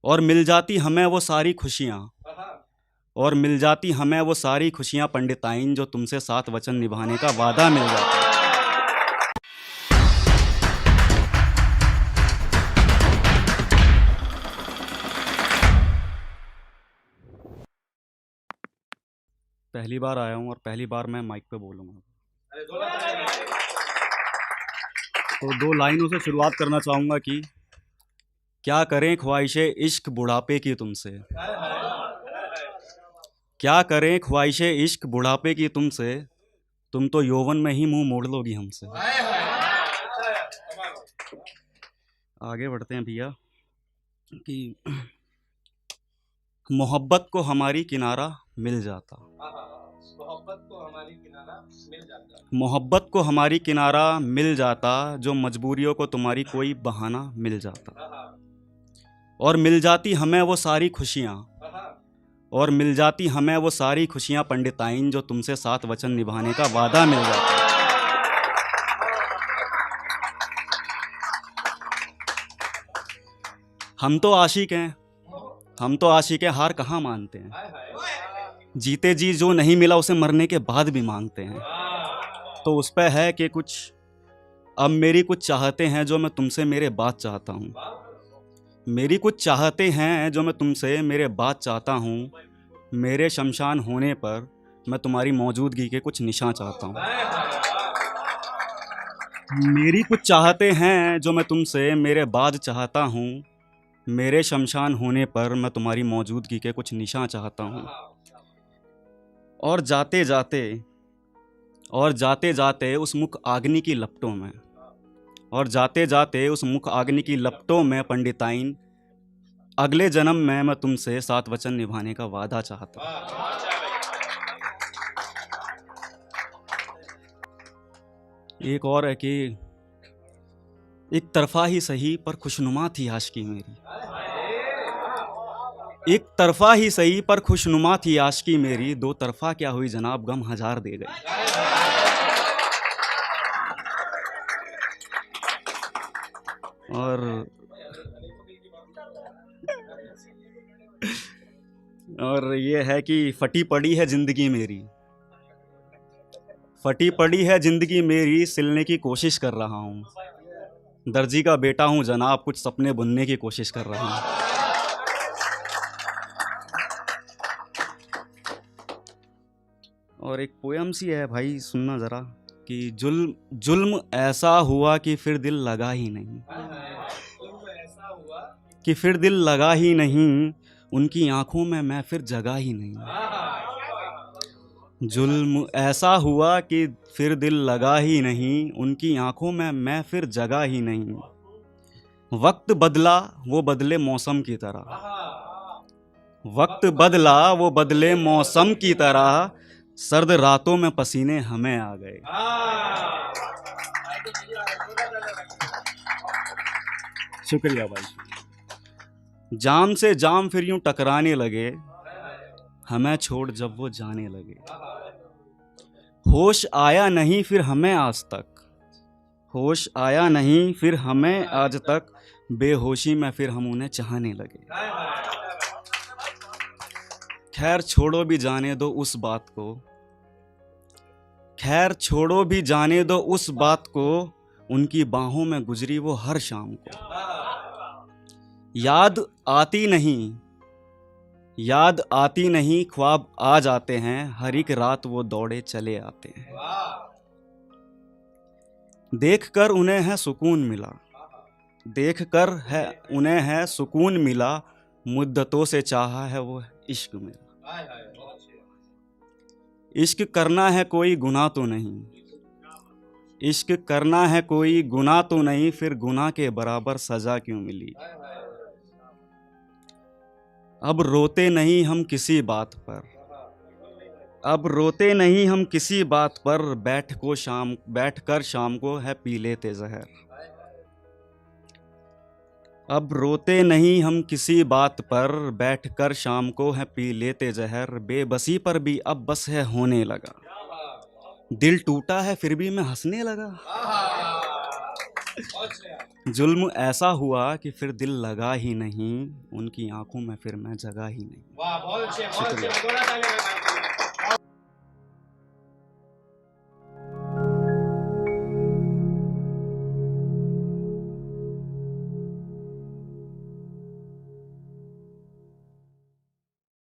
और मिल जाती हमें वो सारी खुशियाँ, और मिल जाती हमें वो सारी खुशियाँ पंडिताइन, जो तुमसे 7 वचन निभाने का वादा मिल जाता। पहली बार आया हूँ और पहली बार मैं माइक पे बोलूँगा, तो 2 लाइनों से शुरुआत करना चाहूँगा कि क्या करें ख्वाहिशे इश्क बुढ़ापे की तुमसे, क्या करें ख्वाहिशे इश्क बुढ़ापे की तुमसे, तुम तो यौवन में ही मुंह मोड़ लोगी हमसे। आगे बढ़ते हैं भैया कि मोहब्बत को हमारी किनारा मिल जाता, मोहब्बत को हमारी किनारा मिल जाता, मोहब्बत को हमारी किनारा मिल जाता, जो मजबूरियों को तुम्हारी कोई बहाना मिल जाता। और मिल जाती हमें वो सारी खुशियाँ, और मिल जाती हमें वो सारी खुशियाँ पंडिताइन, जो तुमसे 7 वचन निभाने का वादा मिल जाता। हम तो आशिक हैं, हम तो आशिक हैं, हार कहाँ मानते हैं। जीते जी जो नहीं मिला उसे मरने के बाद भी मांगते हैं। तो उस पर है कि कुछ अब मेरी कुछ चाहते हैं जो मैं तुमसे मेरे बाद चाहता हूँ, मेरी कुछ चाहते हैं जो मैं तुमसे मेरे बाद चाहता हूँ। मेरे शमशान होने पर मैं तुम्हारी मौजूदगी के कुछ निशान चाहता हूँ। मेरी कुछ चाहते हैं जो मैं तुमसे मेरे बाद चाहता हूँ। मेरे शमशान होने पर मैं तुम्हारी मौजूदगी के कुछ निशान चाहता हूँ। और जाते जाते, और जाते जाते उस मुख आग्नि की लपटों में, और जाते जाते उस मुख आग्नि की लपटों में पंडिताइन, अगले जन्म में मैं तुमसे 7 वचन निभाने का वादा चाहता हूँ। एक और है कि एक तरफा ही सही पर खुशनुमा थी आशिकी मेरी, एक तरफा ही सही पर खुशनुमा थी आशिकी मेरी, 2 तरफा क्या हुई जनाब, गम 1000 दे गई। और ये है कि फटी पड़ी है जिंदगी मेरी, फटी पड़ी है जिंदगी मेरी, सिलने की कोशिश कर रहा हूँ। दर्जी का बेटा हूँ जनाब, कुछ सपने बुनने की कोशिश कर रहा हूँ। और एक पोयम सी है भाई, सुनना ज़रा, कि जुल्म ऐसा हुआ कि फिर दिल लगा ही नहीं, कि फिर दिल लगा ही नहीं, उनकी आंखों में मैं फिर जगा ही नहीं। जुल्म ऐसा हुआ कि फिर दिल लगा ही नहीं, उनकी आंखों में मैं फिर जगा ही नहीं। वक्त बदला वो बदले मौसम की तरह, वक्त बदला वो बदले मौसम की तरह, सर्द रातों में पसीने हमें आ गए। शुक्रिया भाई। जाम से जाम फिर यूं टकराने लगे, हमें छोड़ जब वो जाने लगे। होश आया नहीं फिर हमें आज तक, होश आया नहीं फिर हमें आज तक, बेहोशी में फिर हम उन्हें चाहने लगे। खैर छोड़ो भी जाने दो उस बात को, खैर छोड़ो भी जाने दो उस बात को, उनकी बाहों में गुजरी वो हर शाम को। याद आती नहीं, याद आती नहीं, ख्वाब आ जाते हैं, हर एक रात वो दौड़े चले आते हैं। देखकर उन्हें है सुकून मिला, देखकर है उन्हें है सुकून मिला, मुद्दतों से चाहा है वो इश्क मेरा। इश्क करना है कोई गुनाह तो नहीं, इश्क करना है कोई गुनाह तो नहीं, फिर गुनाह के बराबर सजा क्यों मिली। अब रोते नहीं हम किसी बात पर, अब रोते नहीं हम किसी बात पर, बैठकर शाम को है पी लेते जहर। अब रोते नहीं हम किसी बात पर, बैठकर शाम को है पी लेते जहर। बेबसी पर भी अब बस है होने लगा, दिल टूटा है फिर भी मैं हंसने लगा। जुल्म ऐसा हुआ कि फिर दिल लगा ही नहीं, उनकी आंखों में फिर मैं जगा ही नहीं। वाह, बहुत अच्छे, बहुत अच्छे, शुक्रिया। थोड़ा सा